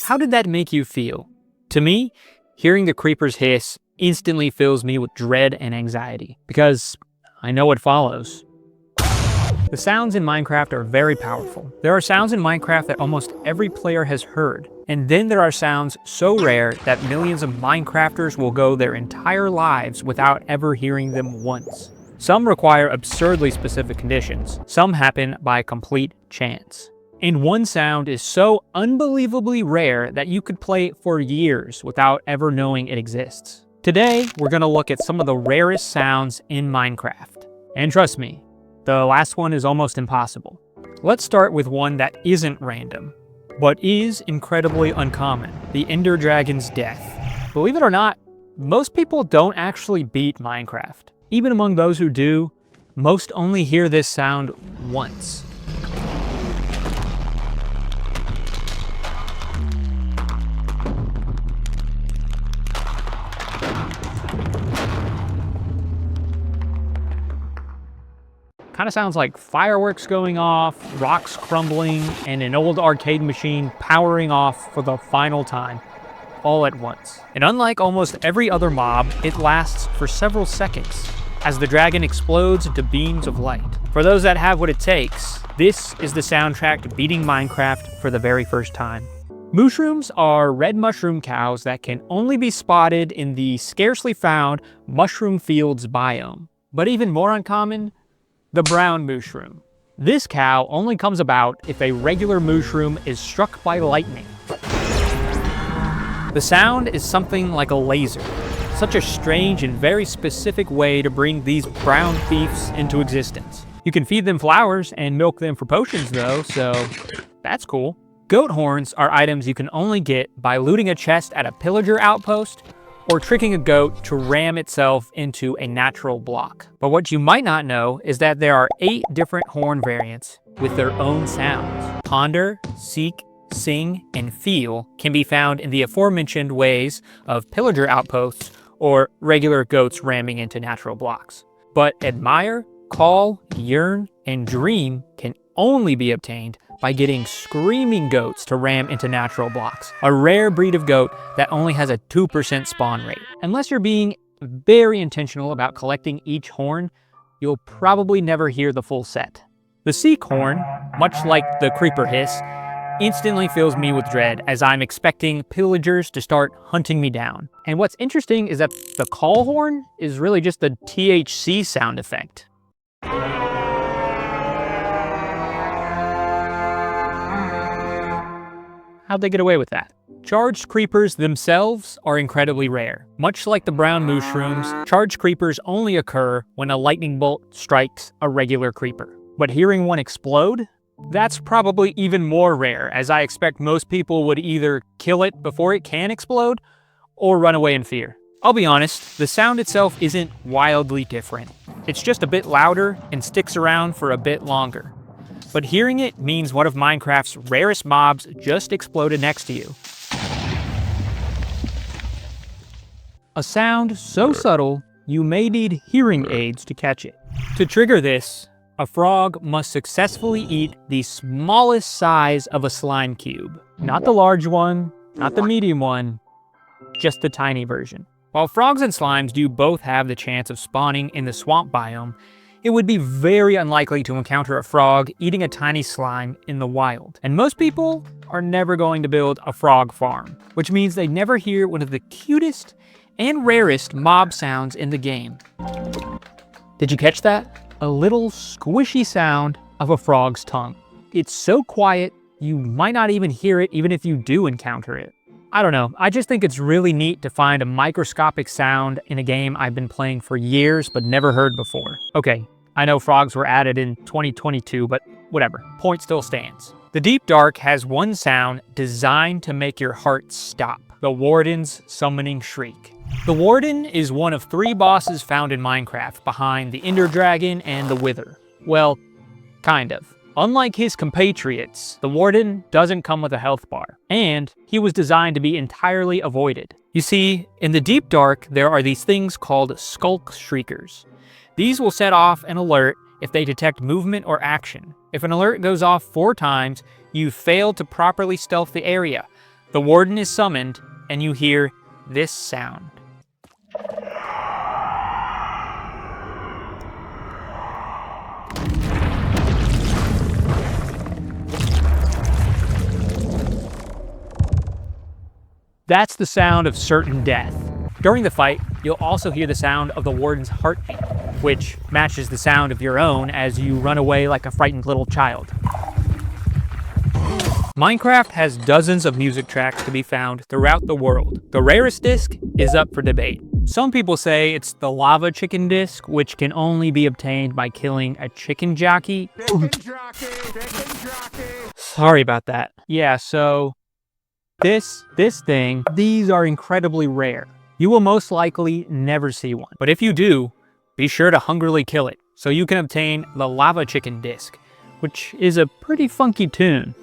How did that make you feel? To me, hearing the creepers hiss instantly fills me with dread and anxiety, because I know what follows. The sounds in Minecraft are very powerful. There are sounds in Minecraft that almost every player has heard, and then there are sounds so rare that millions of Minecrafters will go their entire lives without ever hearing them once. Some require absurdly specific conditions. Some happen by complete chance. And one sound is so unbelievably rare that you could play it for years without ever knowing it exists. Today, we're going to look at some of the rarest sounds in Minecraft. And trust me, the last one is almost impossible. Let's start with one that isn't random, but is incredibly uncommon: the Ender Dragon's death. Believe it or not, most people don't actually beat Minecraft. Even among those who do, most only hear this sound once. Kind of sounds like fireworks going off, rocks crumbling, and an old arcade machine powering off for the final time, all at once. And unlike almost every other mob, it lasts for several seconds as the dragon explodes into beams of light. For those that have what it takes, this is the soundtrack to beating Minecraft for the very first time. Mushrooms are red mushroom cows that can only be spotted in the scarcely found mushroom fields biome. But even more uncommon, the brown mushroom. This cow only comes about if a regular mushroom is struck by lightning. The sound is something like a laser. Such a strange and very specific way to bring these brown thieves into existence. You can feed them flowers and milk them for potions though, so that's cool. Goat horns are items you can only get by looting a chest at a pillager outpost or tricking a goat to ram itself into a natural block. But what you might not know is that there are 8 different horn variants with their own sounds. Ponder, seek, sing, and feel can be found in the aforementioned ways of pillager outposts or regular goats ramming into natural blocks. But admire, call, yearn, and dream can only be obtained by getting screaming goats to ram into natural blocks, a rare breed of goat that only has a 2% spawn rate. Unless you're being very intentional about collecting each horn, you'll probably never hear the full set. The seek horn, much like the creeper hiss, instantly fills me with dread as I'm expecting pillagers to start hunting me down. And what's interesting is that the call horn is really just the THC sound effect. How'd they get away with that? Charged creepers themselves are incredibly rare. Much like the brown mushrooms, charged creepers only occur when a lightning bolt strikes a regular creeper. But hearing one explode? That's probably even more rare, as I expect most people would either kill it before it can explode or run away in fear. I'll be honest, the sound itself isn't wildly different. It's just a bit louder and sticks around for a bit longer. But hearing it means one of Minecraft's rarest mobs just exploded next to you. A sound so subtle, you may need hearing aids to catch it. To trigger this, a frog must successfully eat the smallest size of a slime cube. Not the large one, not the medium one, just the tiny version. While frogs and slimes do both have the chance of spawning in the swamp biome, it would be very unlikely to encounter a frog eating a tiny slime in the wild. And most people are never going to build a frog farm, which means they never hear one of the cutest and rarest mob sounds in the game. Did you catch that? A little squishy sound of a frog's tongue. It's so quiet, you might not even hear it even if you do encounter it. I don't know, I just think it's really neat to find a microscopic sound in a game I've been playing for years but never heard before. Okay, I know frogs were added in 2022, but whatever, point still stands. The Deep Dark has one sound designed to make your heart stop: the Warden's summoning shriek. The Warden is one of 3 bosses found in Minecraft behind the Ender Dragon and the Wither. Well, kind of. Unlike his compatriots, the Warden doesn't come with a health bar, and he was designed to be entirely avoided. You see, in the Deep Dark, there are these things called Skulk Shriekers. These will set off an alert if they detect movement or action. If an alert goes off 4 times, you fail to properly stealth the area. The warden is summoned, and you hear this sound. That's the sound of certain death. During the fight, you'll also hear the sound of the warden's heartbeat, which matches the sound of your own as you run away like a frightened little child. Minecraft has dozens of music tracks to be found throughout the world. The rarest disc is up for debate. Some people say it's the lava chicken disc, which can only be obtained by killing a chicken jockey. Chicken jockey. Sorry about that. Yeah, so this thing, these are incredibly rare. You will most likely never see one. But if you do, be sure to hungrily kill it, so you can obtain the lava chicken disc, which is a pretty funky tune.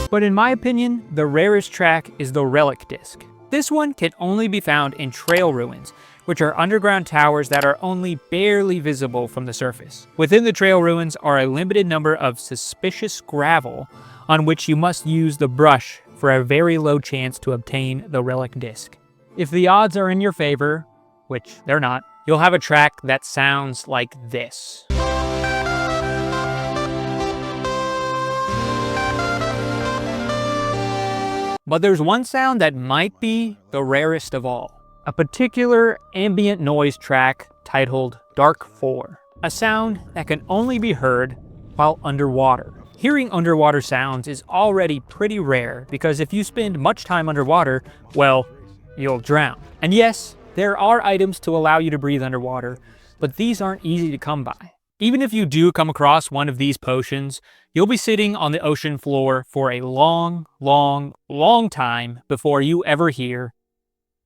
But in my opinion, the rarest track is the relic disc. This one can only be found in trail ruins, which are underground towers that are only barely visible from the surface. Within the trail ruins are a limited number of suspicious gravel on which you must use the brush for a very low chance to obtain the relic disc. If the odds are in your favor, which they're not, you'll have a track that sounds like this. But there's one sound that might be the rarest of all. A particular ambient noise track titled Dark 4. A sound that can only be heard while underwater. Hearing underwater sounds is already pretty rare because if you spend much time underwater, well, you'll drown. And yes, there are items to allow you to breathe underwater, but these aren't easy to come by. Even if you do come across one of these potions, you'll be sitting on the ocean floor for a long, long, long time before you ever hear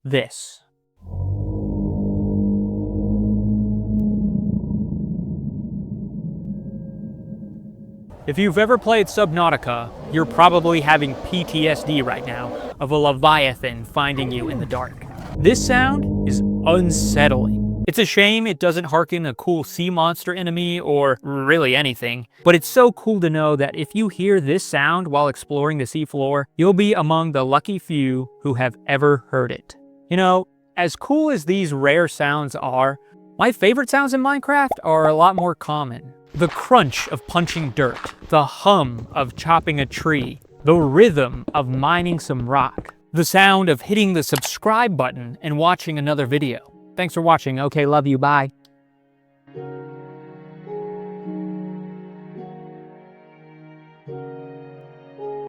this. If you've ever played Subnautica, you're probably having PTSD right now of a leviathan finding you in the dark. This sound is unsettling. It's a shame it doesn't harken a cool sea monster enemy or really anything, but it's so cool to know that if you hear this sound while exploring the seafloor, you'll be among the lucky few who have ever heard it. You know, as cool as these rare sounds are, my favorite sounds in Minecraft are a lot more common. The crunch of punching dirt, the hum of chopping a tree, the rhythm of mining some rock, the sound of hitting the subscribe button and watching another video. Thanks for watching. Okay, love you. Bye.